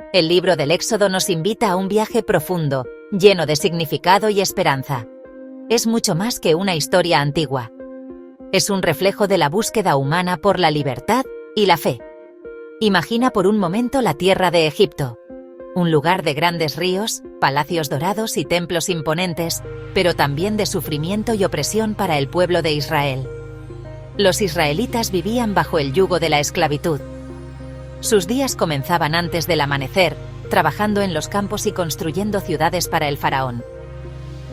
El libro del Éxodo nos invita a un viaje profundo, lleno de significado y esperanza. Es mucho más que una historia antigua. Es un reflejo de la búsqueda humana por la libertad y la fe. Imagina por un momento la tierra de Egipto. Un lugar de grandes ríos, palacios dorados y templos imponentes, pero también de sufrimiento y opresión para el pueblo de Israel. Los israelitas vivían bajo el yugo de la esclavitud. Sus días comenzaban antes del amanecer, trabajando en los campos y construyendo ciudades para el faraón.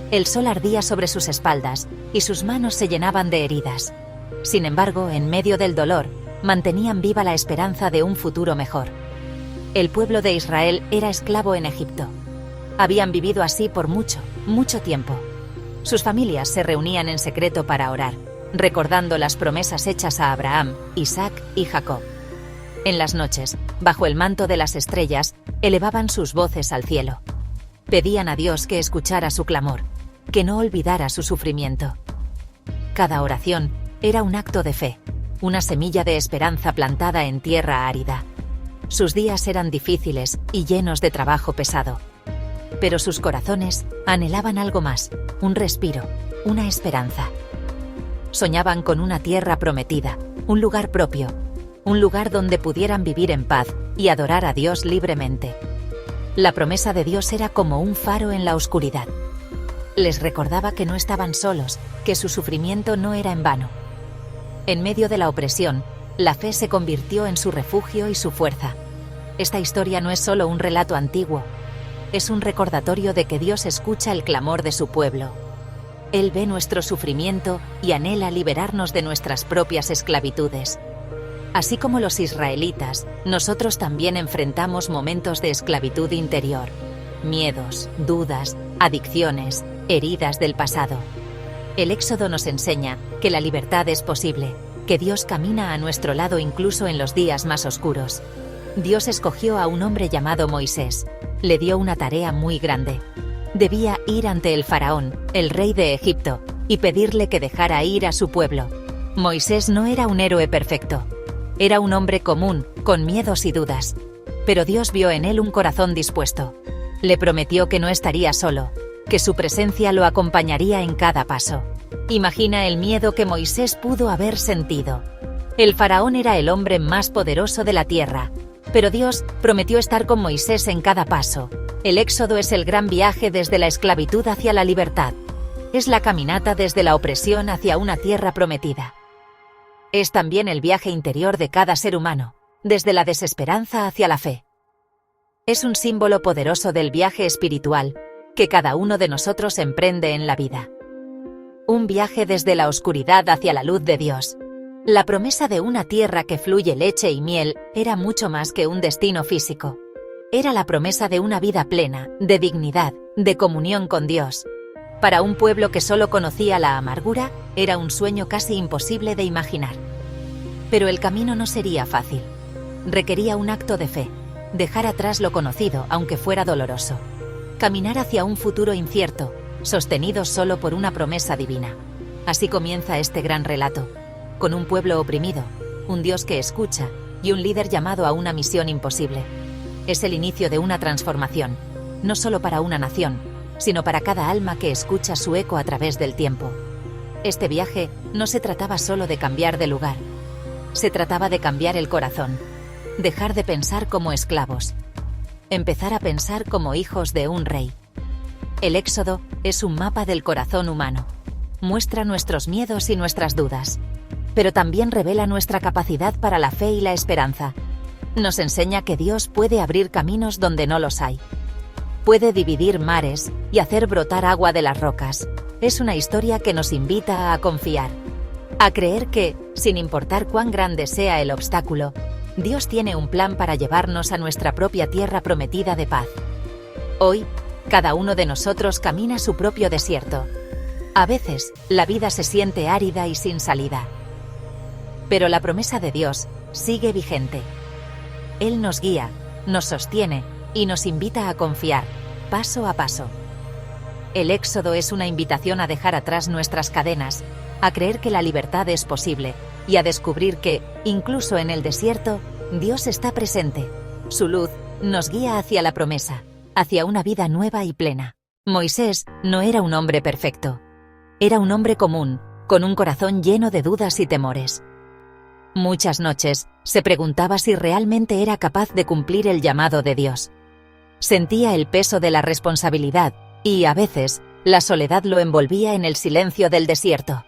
El sol ardía sobre sus espaldas, y sus manos se llenaban de heridas. Sin embargo, en medio del dolor, mantenían viva la esperanza de un futuro mejor. El pueblo de Israel era esclavo en Egipto. Habían vivido así por mucho tiempo. Sus familias se reunían en secreto para orar, recordando las promesas hechas a Abraham, Isaac y Jacob. En las noches, bajo el manto de las estrellas, elevaban sus voces al cielo. Pedían a Dios que escuchara su clamor, que no olvidara su sufrimiento. Cada oración era un acto de fe, una semilla de esperanza plantada en tierra árida. Sus días eran difíciles y llenos de trabajo pesado. Pero sus corazones anhelaban algo más, un respiro, una esperanza. Soñaban con una tierra prometida, un lugar propio, un lugar donde pudieran vivir en paz y adorar a Dios libremente. La promesa de Dios era como un faro en la oscuridad. Les recordaba que no estaban solos, que su sufrimiento no era en vano. En medio de la opresión, la fe se convirtió en su refugio y su fuerza. Esta historia no es solo un relato antiguo, es un recordatorio de que Dios escucha el clamor de su pueblo. Él ve nuestro sufrimiento y anhela liberarnos de nuestras propias esclavitudes. Así como los israelitas, nosotros también enfrentamos momentos de esclavitud interior, miedos, dudas, adicciones, heridas del pasado. El Éxodo nos enseña que la libertad es posible, que Dios camina a nuestro lado incluso en los días más oscuros. Dios escogió a un hombre llamado Moisés. Le dio una tarea muy grande. Debía ir ante el faraón, el rey de Egipto, y pedirle que dejara ir a su pueblo. Moisés no era un héroe perfecto. Era un hombre común, con miedos y dudas. Pero Dios vio en él un corazón dispuesto. Le prometió que no estaría solo, que su presencia lo acompañaría en cada paso. Imagina el miedo que Moisés pudo haber sentido. El faraón era el hombre más poderoso de la tierra, pero Dios prometió estar con Moisés en cada paso. El Éxodo es el gran viaje desde la esclavitud hacia la libertad. Es la caminata desde la opresión hacia una tierra prometida. Es también el viaje interior de cada ser humano, desde la desesperanza hacia la fe. Es un símbolo poderoso del viaje espiritual que cada uno de nosotros emprende en la vida. Un viaje desde la oscuridad hacia la luz de Dios. La promesa de una tierra que fluye leche y miel era mucho más que un destino físico. Era la promesa de una vida plena, de dignidad, de comunión con Dios. Para un pueblo que solo conocía la amargura, era un sueño casi imposible de imaginar. Pero el camino no sería fácil. Requería un acto de fe, dejar atrás lo conocido, aunque fuera doloroso. Caminar hacia un futuro incierto, sostenido solo por una promesa divina. Así comienza este gran relato, con un pueblo oprimido, un Dios que escucha y un líder llamado a una misión imposible. Es el inicio de una transformación, no solo para una nación, sino para cada alma que escucha su eco a través del tiempo. Este viaje no se trataba solo de cambiar de lugar, se trataba de cambiar el corazón, dejar de pensar como esclavos, empezar a pensar como hijos de un rey. El Éxodo es un mapa del corazón humano. Muestra nuestros miedos y nuestras dudas, pero también revela nuestra capacidad para la fe y la esperanza. Nos enseña que Dios puede abrir caminos donde no los hay. Puede dividir mares y hacer brotar agua de las rocas. Es una historia que nos invita a confiar, a creer que, sin importar cuán grande sea el obstáculo, Dios tiene un plan para llevarnos a nuestra propia tierra prometida de paz. Hoy, cada uno de nosotros camina su propio desierto. A veces, la vida se siente árida y sin salida. Pero la promesa de Dios sigue vigente. Él nos guía, nos sostiene y nos invita a confiar, paso a paso. El Éxodo es una invitación a dejar atrás nuestras cadenas, a creer que la libertad es posible y a descubrir que, incluso en el desierto, Dios está presente. Su luz nos guía hacia la promesa, hacia una vida nueva y plena. Moisés no era un hombre perfecto. Era un hombre común, con un corazón lleno de dudas y temores. Muchas noches se preguntaba si realmente era capaz de cumplir el llamado de Dios. Sentía el peso de la responsabilidad y, a veces, la soledad lo envolvía en el silencio del desierto.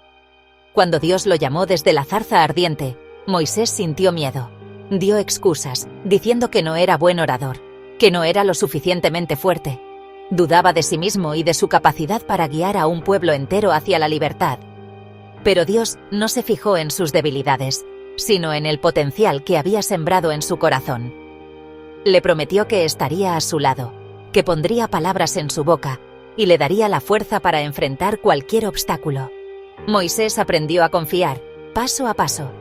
Cuando Dios lo llamó desde la zarza ardiente, Moisés sintió miedo. Dio excusas, diciendo que no era buen orador, que no era lo suficientemente fuerte. Dudaba de sí mismo y de su capacidad para guiar a un pueblo entero hacia la libertad. Pero Dios no se fijó en sus debilidades, sino en el potencial que había sembrado en su corazón. Le prometió que estaría a su lado, que pondría palabras en su boca y le daría la fuerza para enfrentar cualquier obstáculo. Moisés aprendió a confiar, paso a paso.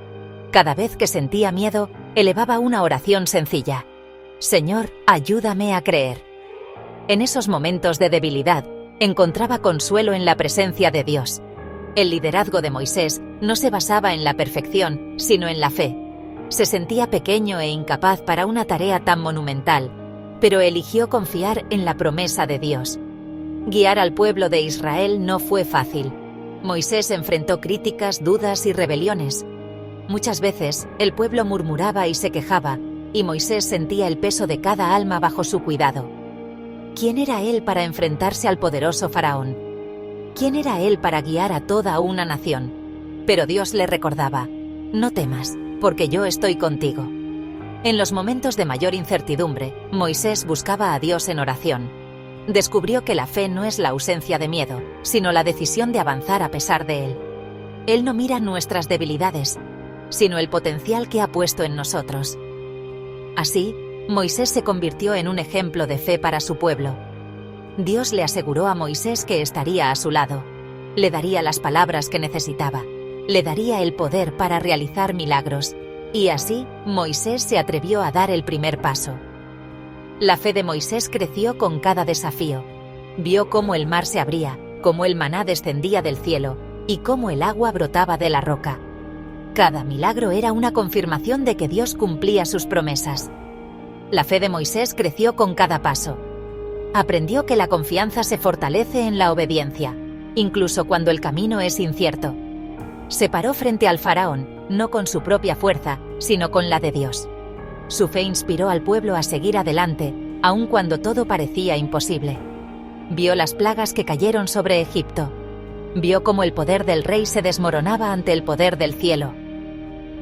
Cada vez que sentía miedo, elevaba una oración sencilla: Señor, ayúdame a creer. En esos momentos de debilidad, encontraba consuelo en la presencia de Dios. El liderazgo de Moisés no se basaba en la perfección, sino en la fe. Se sentía pequeño e incapaz para una tarea tan monumental, pero eligió confiar en la promesa de Dios. Guiar al pueblo de Israel no fue fácil. Moisés enfrentó críticas, dudas y rebeliones. Muchas veces, el pueblo murmuraba y se quejaba, y Moisés sentía el peso de cada alma bajo su cuidado. ¿Quién era él para enfrentarse al poderoso faraón? ¿Quién era él para guiar a toda una nación? Pero Dios le recordaba: no temas, porque yo estoy contigo. En los momentos de mayor incertidumbre, Moisés buscaba a Dios en oración. Descubrió que la fe no es la ausencia de miedo, sino la decisión de avanzar a pesar de él. Él no mira nuestras debilidades, sino el potencial que ha puesto en nosotros. Así, Moisés se convirtió en un ejemplo de fe para su pueblo. Dios le aseguró a Moisés que estaría a su lado. Le daría las palabras que necesitaba. Le daría el poder para realizar milagros. Y así, Moisés se atrevió a dar el primer paso. La fe de Moisés creció con cada desafío. Vio cómo el mar se abría, cómo el maná descendía del cielo, y cómo el agua brotaba de la roca. Cada milagro era una confirmación de que Dios cumplía sus promesas. La fe de Moisés creció con cada paso. Aprendió que la confianza se fortalece en la obediencia, incluso cuando el camino es incierto. Se paró frente al faraón, no con su propia fuerza, sino con la de Dios. Su fe inspiró al pueblo a seguir adelante, aun cuando todo parecía imposible. Vio las plagas que cayeron sobre Egipto. Vio cómo el poder del rey se desmoronaba ante el poder del cielo.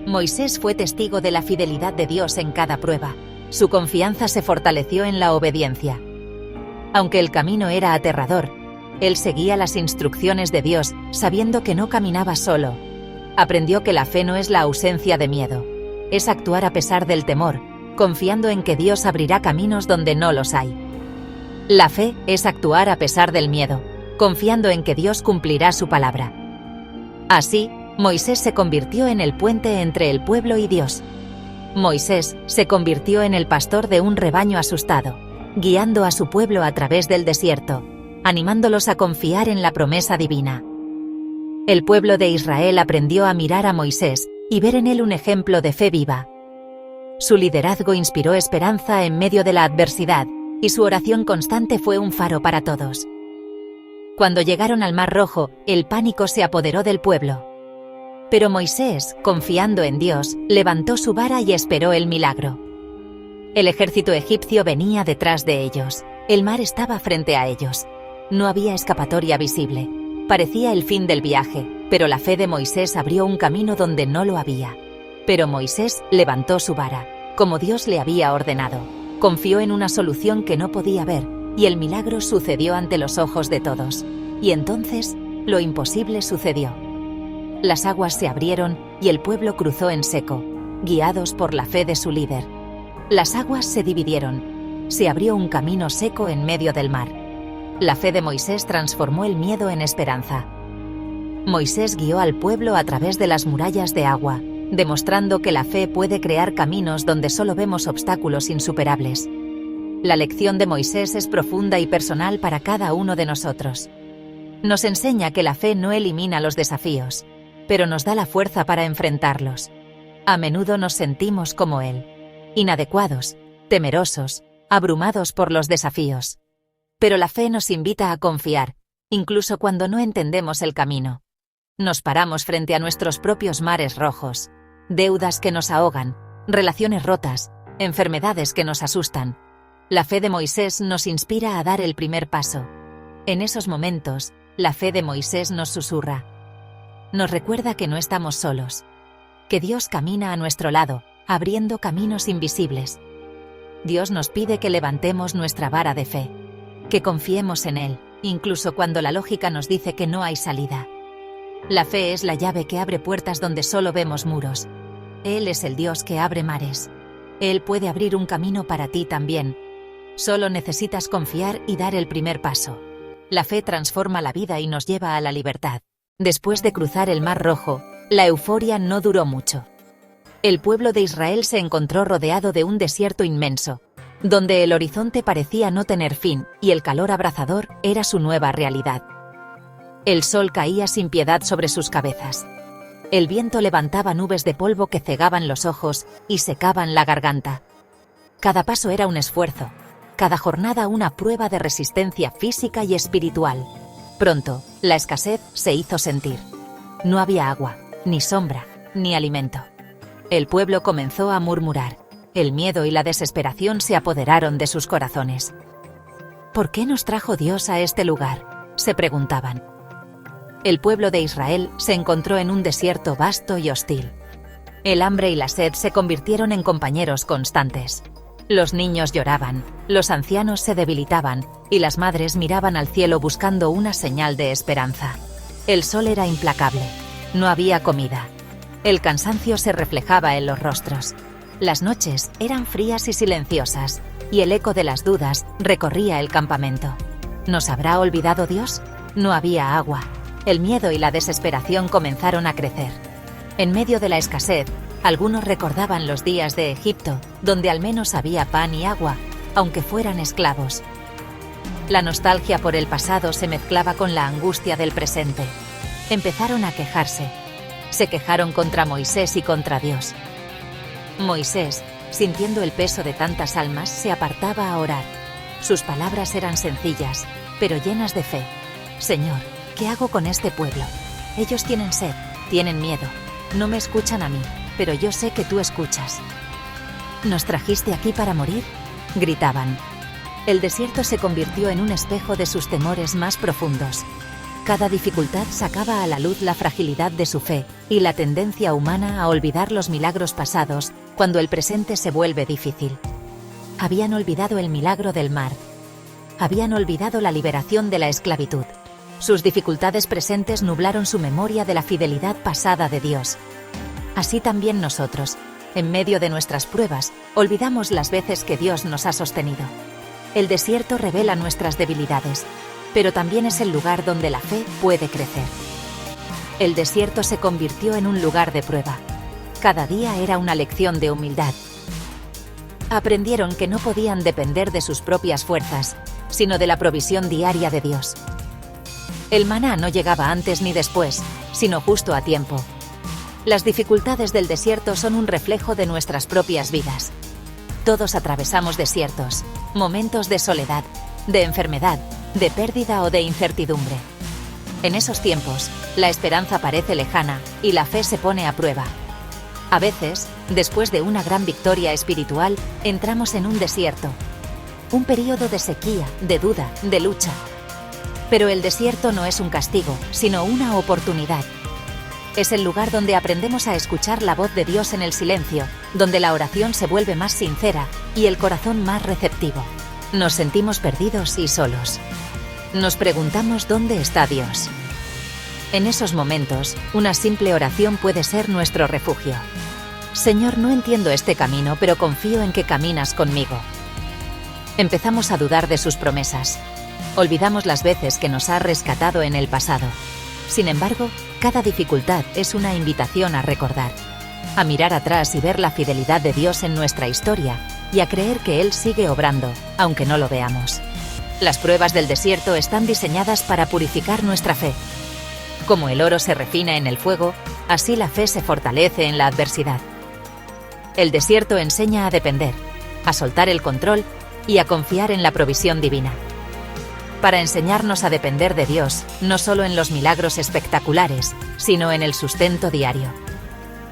Moisés fue testigo de la fidelidad de Dios en cada prueba. Su confianza se fortaleció en la obediencia. Aunque el camino era aterrador, él seguía las instrucciones de Dios, sabiendo que no caminaba solo. Aprendió que la fe no es la ausencia de miedo. Es actuar a pesar del temor, confiando en que Dios abrirá caminos donde no los hay. La fe es actuar a pesar del miedo, confiando en que Dios cumplirá su palabra. Así, Moisés se convirtió en el puente entre el pueblo y Dios. Moisés se convirtió en el pastor de un rebaño asustado, guiando a su pueblo a través del desierto, animándolos a confiar en la promesa divina. El pueblo de Israel aprendió a mirar a Moisés y ver en él un ejemplo de fe viva. Su liderazgo inspiró esperanza en medio de la adversidad, y su oración constante fue un faro para todos. Cuando llegaron al Mar Rojo, el pánico se apoderó del pueblo. Pero Moisés, confiando en Dios, levantó su vara y esperó el milagro. El ejército egipcio venía detrás de ellos. El mar estaba frente a ellos. No había escapatoria visible. Parecía el fin del viaje, pero la fe de Moisés abrió un camino donde no lo había. Pero Moisés levantó su vara, como Dios le había ordenado. Confió en una solución que no podía ver, y el milagro sucedió ante los ojos de todos. Y entonces, lo imposible sucedió. Las aguas se abrieron y el pueblo cruzó en seco, guiados por la fe de su líder. Las aguas se dividieron. Se abrió un camino seco en medio del mar. La fe de Moisés transformó el miedo en esperanza. Moisés guió al pueblo a través de las murallas de agua, demostrando que la fe puede crear caminos donde solo vemos obstáculos insuperables. La lección de Moisés es profunda y personal para cada uno de nosotros. Nos enseña que la fe no elimina los desafíos, pero nos da la fuerza para enfrentarlos. A menudo nos sentimos como él, inadecuados, temerosos, abrumados por los desafíos. Pero la fe nos invita a confiar, incluso cuando no entendemos el camino. Nos paramos frente a nuestros propios mares rojos, deudas que nos ahogan, relaciones rotas, enfermedades que nos asustan. La fe de Moisés nos inspira a dar el primer paso. En esos momentos, la fe de Moisés nos susurra. Nos recuerda que no estamos solos, que Dios camina a nuestro lado, abriendo caminos invisibles. Dios nos pide que levantemos nuestra vara de fe, que confiemos en Él, incluso cuando la lógica nos dice que no hay salida. La fe es la llave que abre puertas donde solo vemos muros. Él es el Dios que abre mares. Él puede abrir un camino para ti también. Solo necesitas confiar y dar el primer paso. La fe transforma la vida y nos lleva a la libertad. Después de cruzar el Mar Rojo, la euforia no duró mucho. El pueblo de Israel se encontró rodeado de un desierto inmenso, donde el horizonte parecía no tener fin y el calor abrasador era su nueva realidad. El sol caía sin piedad sobre sus cabezas. El viento levantaba nubes de polvo que cegaban los ojos y secaban la garganta. Cada paso era un esfuerzo, cada jornada una prueba de resistencia física y espiritual. Pronto, la escasez se hizo sentir. No había agua, ni sombra, ni alimento. El pueblo comenzó a murmurar. El miedo y la desesperación se apoderaron de sus corazones. ¿Por qué nos trajo Dios a este lugar?, se preguntaban. El pueblo de Israel se encontró en un desierto vasto y hostil. El hambre y la sed se convirtieron en compañeros constantes. Los niños lloraban, los ancianos se debilitaban, y las madres miraban al cielo buscando una señal de esperanza. El sol era implacable. No había comida. El cansancio se reflejaba en los rostros. Las noches eran frías y silenciosas, y el eco de las dudas recorría el campamento. ¿Nos habrá olvidado Dios? No había agua. El miedo y la desesperación comenzaron a crecer. En medio de la escasez, algunos recordaban los días de Egipto, donde al menos había pan y agua, aunque fueran esclavos. La nostalgia por el pasado se mezclaba con la angustia del presente. Empezaron a quejarse. Se quejaron contra Moisés y contra Dios. Moisés, sintiendo el peso de tantas almas, se apartaba a orar. Sus palabras eran sencillas, pero llenas de fe. Señor, ¿qué hago con este pueblo? Ellos tienen sed, tienen miedo. No me escuchan a mí, pero yo sé que tú escuchas. ¿Nos trajiste aquí para morir?, gritaban. El desierto se convirtió en un espejo de sus temores más profundos. Cada dificultad sacaba a la luz la fragilidad de su fe y la tendencia humana a olvidar los milagros pasados cuando el presente se vuelve difícil. Habían olvidado el milagro del mar. Habían olvidado la liberación de la esclavitud. Sus dificultades presentes nublaron su memoria de la fidelidad pasada de Dios. Así también nosotros, en medio de nuestras pruebas, olvidamos las veces que Dios nos ha sostenido. El desierto revela nuestras debilidades, pero también es el lugar donde la fe puede crecer. El desierto se convirtió en un lugar de prueba. Cada día era una lección de humildad. Aprendieron que no podían depender de sus propias fuerzas, sino de la provisión diaria de Dios. El maná no llegaba antes ni después, sino justo a tiempo. Las dificultades del desierto son un reflejo de nuestras propias vidas. Todos atravesamos desiertos, momentos de soledad, de enfermedad, de pérdida o de incertidumbre. En esos tiempos, la esperanza parece lejana y la fe se pone a prueba. A veces, después de una gran victoria espiritual, entramos en un desierto. Un período de sequía, de duda, de lucha. Pero el desierto no es un castigo, sino una oportunidad. Es el lugar donde aprendemos a escuchar la voz de Dios en el silencio, donde la oración se vuelve más sincera y el corazón más receptivo. Nos sentimos perdidos y solos. Nos preguntamos dónde está Dios. En esos momentos, una simple oración puede ser nuestro refugio. Señor, no entiendo este camino, pero confío en que caminas conmigo. Empezamos a dudar de sus promesas. Olvidamos las veces que nos ha rescatado en el pasado. Sin embargo, cada dificultad es una invitación a recordar, a mirar atrás y ver la fidelidad de Dios en nuestra historia y a creer que Él sigue obrando, aunque no lo veamos. Las pruebas del desierto están diseñadas para purificar nuestra fe. Como el oro se refina en el fuego, así la fe se fortalece en la adversidad. El desierto enseña a depender, a soltar el control y a confiar en Dios. Así y a confiar en la provisión divina. Para enseñarnos a depender de Dios, no solo en los milagros espectaculares, sino en el sustento diario.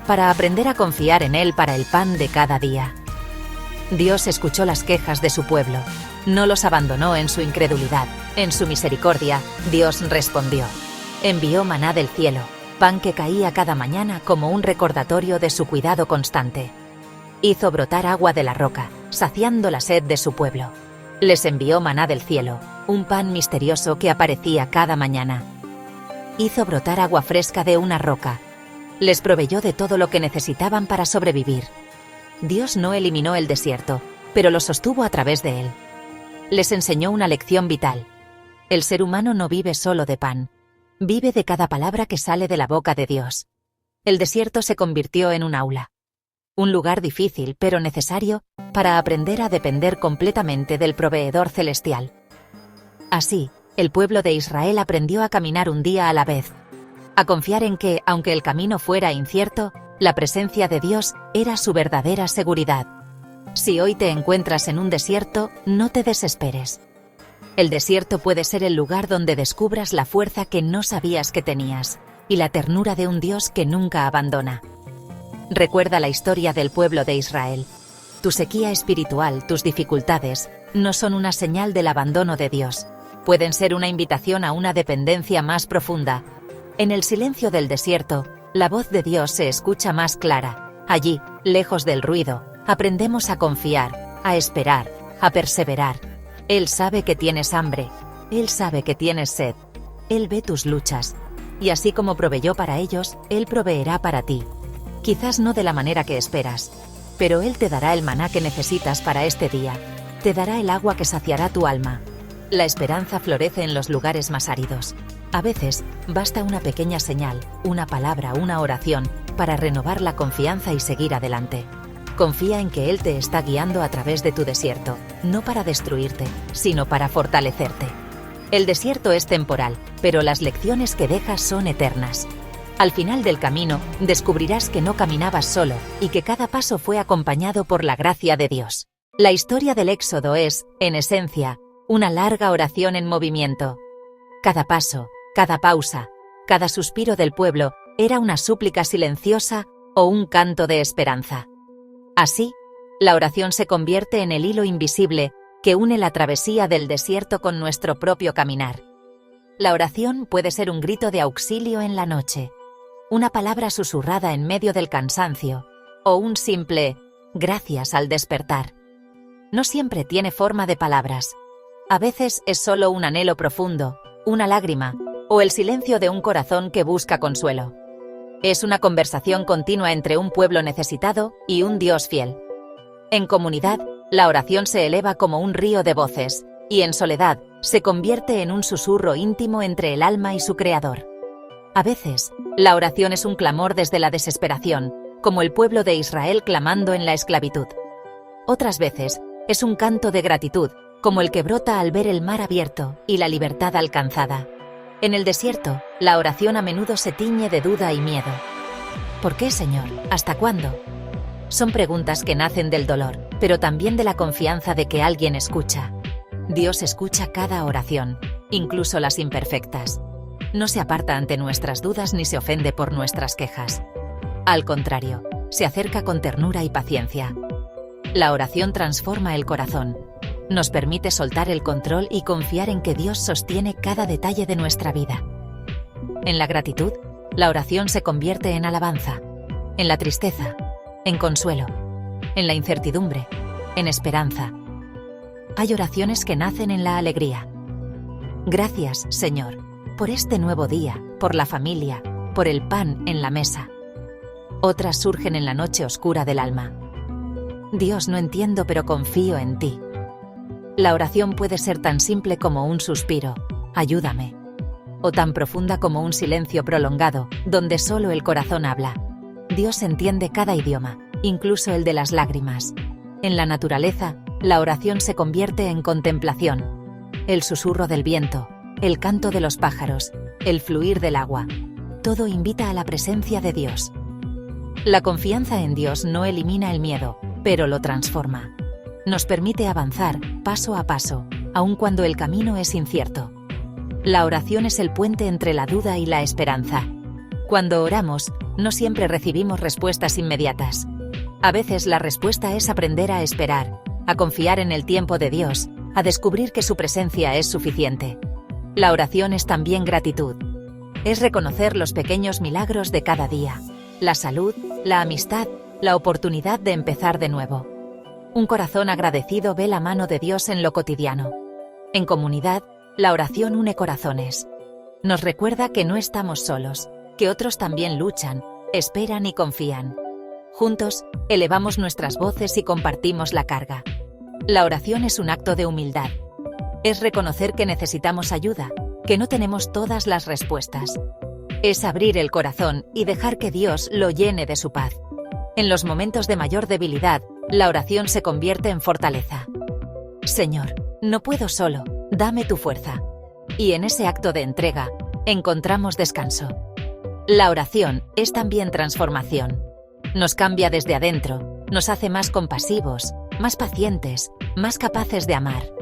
Para aprender a confiar en Él para el pan de cada día. Dios escuchó las quejas de su pueblo. No los abandonó en su incredulidad. En su misericordia, Dios respondió. Envió maná del cielo, pan que caía cada mañana como un recordatorio de su cuidado constante. Hizo brotar agua de la roca, saciando la sed de su pueblo. Les envió maná del cielo, un pan misterioso que aparecía cada mañana. Hizo brotar agua fresca de una roca. Les proveyó de todo lo que necesitaban para sobrevivir. Dios no eliminó el desierto, pero lo sostuvo a través de él. Les enseñó una lección vital. El ser humano no vive solo de pan. Vive de cada palabra que sale de la boca de Dios. El desierto se convirtió en un aula. Un lugar difícil, pero necesario, para aprender a depender completamente del proveedor celestial. Así, el pueblo de Israel aprendió a caminar un día a la vez. A confiar en que, aunque el camino fuera incierto, la presencia de Dios era su verdadera seguridad. Si hoy te encuentras en un desierto, no te desesperes. El desierto puede ser el lugar donde descubras la fuerza que no sabías que tenías, y la ternura de un Dios que nunca abandona. Recuerda la historia del pueblo de Israel. Tu sequía espiritual, tus dificultades, no son una señal del abandono de Dios. Pueden ser una invitación a una dependencia más profunda. En el silencio del desierto, la voz de Dios se escucha más clara. Allí, lejos del ruido, aprendemos a confiar, a esperar, a perseverar. Él sabe que tienes hambre, Él sabe que tienes sed, Él ve tus luchas, y así como proveyó para ellos, Él proveerá para ti. Quizás no de la manera que esperas, pero Él te dará el maná que necesitas para este día, te dará el agua que saciará tu alma. La esperanza florece en los lugares más áridos. A veces, basta una pequeña señal, una palabra, una oración, para renovar la confianza y seguir adelante. Confía en que Él te está guiando a través de tu desierto, no para destruirte, sino para fortalecerte. El desierto es temporal, pero las lecciones que dejas son eternas. Al final del camino, descubrirás que no caminabas solo y que cada paso fue acompañado por la gracia de Dios. La historia del Éxodo es, en esencia, una larga oración en movimiento. Cada paso, cada pausa, cada suspiro del pueblo era una súplica silenciosa o un canto de esperanza. Así, la oración se convierte en el hilo invisible que une la travesía del desierto con nuestro propio caminar. La oración puede ser un grito de auxilio en la noche, una palabra susurrada en medio del cansancio, o un simple «gracias» al despertar. No siempre tiene forma de palabras. A veces es solo un anhelo profundo, una lágrima, o el silencio de un corazón que busca consuelo. Es una conversación continua entre un pueblo necesitado y un Dios fiel. En comunidad, la oración se eleva como un río de voces, y en soledad, se convierte en un susurro íntimo entre el alma y su Creador. A veces, la oración es un clamor desde la desesperación, como el pueblo de Israel clamando en la esclavitud. Otras veces, es un canto de gratitud, como el que brota al ver el mar abierto y la libertad alcanzada. En el desierto, la oración a menudo se tiñe de duda y miedo. ¿Por qué, Señor? ¿Hasta cuándo? Son preguntas que nacen del dolor, pero también de la confianza de que alguien escucha. Dios escucha cada oración, incluso las imperfectas. No se aparta ante nuestras dudas ni se ofende por nuestras quejas. Al contrario, se acerca con ternura y paciencia. La oración transforma el corazón. Nos permite soltar el control y confiar en que Dios sostiene cada detalle de nuestra vida. En la gratitud, la oración se convierte en alabanza. En la tristeza, en consuelo. En la incertidumbre, en esperanza. Hay oraciones que nacen en la alegría. Gracias, Señor, por este nuevo día, por la familia, por el pan en la mesa. Otras surgen en la noche oscura del alma. Dios, no entiendo, pero confío en ti. La oración puede ser tan simple como un suspiro, ayúdame, o tan profunda como un silencio prolongado, donde solo el corazón habla. Dios entiende cada idioma, incluso el de las lágrimas. En la naturaleza, la oración se convierte en contemplación. El susurro del viento, el canto de los pájaros, el fluir del agua, todo invita a la presencia de Dios. La confianza en Dios no elimina el miedo, pero lo transforma. Nos permite avanzar, paso a paso, aun cuando el camino es incierto. La oración es el puente entre la duda y la esperanza. Cuando oramos, no siempre recibimos respuestas inmediatas. A veces la respuesta es aprender a esperar, a confiar en el tiempo de Dios, a descubrir que su presencia es suficiente. La oración es también gratitud. Es reconocer los pequeños milagros de cada día, la salud, la amistad, la oportunidad de empezar de nuevo. Un corazón agradecido ve la mano de Dios en lo cotidiano. En comunidad, la oración une corazones. Nos recuerda que no estamos solos, que otros también luchan, esperan y confían. Juntos, elevamos nuestras voces y compartimos la carga. La oración es un acto de humildad. Es reconocer que necesitamos ayuda, que no tenemos todas las respuestas. Es abrir el corazón y dejar que Dios lo llene de su paz. En los momentos de mayor debilidad, la oración se convierte en fortaleza. Señor, no puedo solo, dame tu fuerza. Y en ese acto de entrega, encontramos descanso. La oración es también transformación. Nos cambia desde adentro, nos hace más compasivos, más pacientes, más capaces de amar.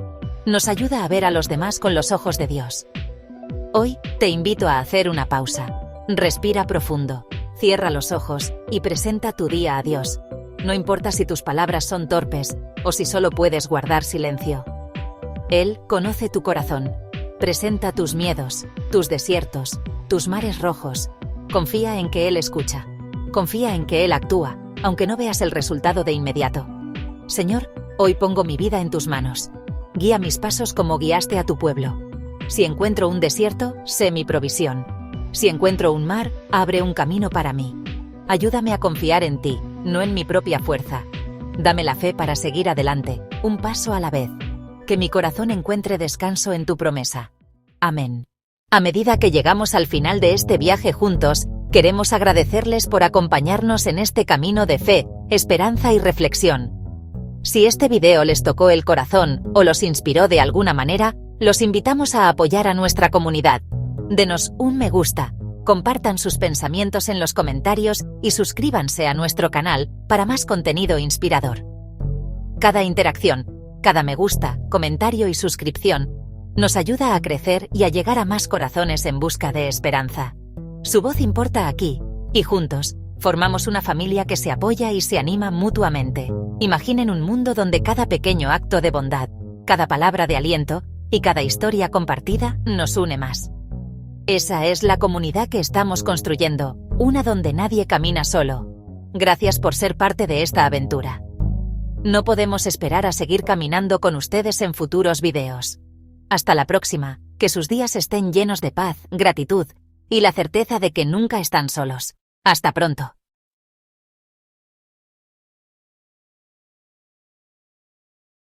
Nos ayuda a ver a los demás con los ojos de Dios. Hoy, te invito a hacer una pausa. Respira profundo, cierra los ojos y presenta tu día a Dios. No importa si tus palabras son torpes o si solo puedes guardar silencio. Él conoce tu corazón. Presenta tus miedos, tus desiertos, tus mares rojos. Confía en que Él escucha. Confía en que Él actúa, aunque no veas el resultado de inmediato. Señor, hoy pongo mi vida en tus manos. Guía mis pasos como guiaste a tu pueblo. Si encuentro un desierto, sé mi provisión. Si encuentro un mar, abre un camino para mí. Ayúdame a confiar en ti, no en mi propia fuerza. Dame la fe para seguir adelante, un paso a la vez. Que mi corazón encuentre descanso en tu promesa. Amén. A medida que llegamos al final de este viaje juntos, queremos agradecerles por acompañarnos en este camino de fe, esperanza y reflexión. Si este video les tocó el corazón o los inspiró de alguna manera, los invitamos a apoyar a nuestra comunidad. Denos un me gusta, compartan sus pensamientos en los comentarios y suscríbanse a nuestro canal para más contenido inspirador. Cada interacción, cada me gusta, comentario y suscripción nos ayuda a crecer y a llegar a más corazones en busca de esperanza. Su voz importa aquí, y juntos, formamos una familia que se apoya y se anima mutuamente. Imaginen un mundo donde cada pequeño acto de bondad, cada palabra de aliento y cada historia compartida nos une más. Esa es la comunidad que estamos construyendo, una donde nadie camina solo. Gracias por ser parte de esta aventura. No podemos esperar a seguir caminando con ustedes en futuros videos. Hasta la próxima, que sus días estén llenos de paz, gratitud y la certeza de que nunca están solos. Hasta pronto.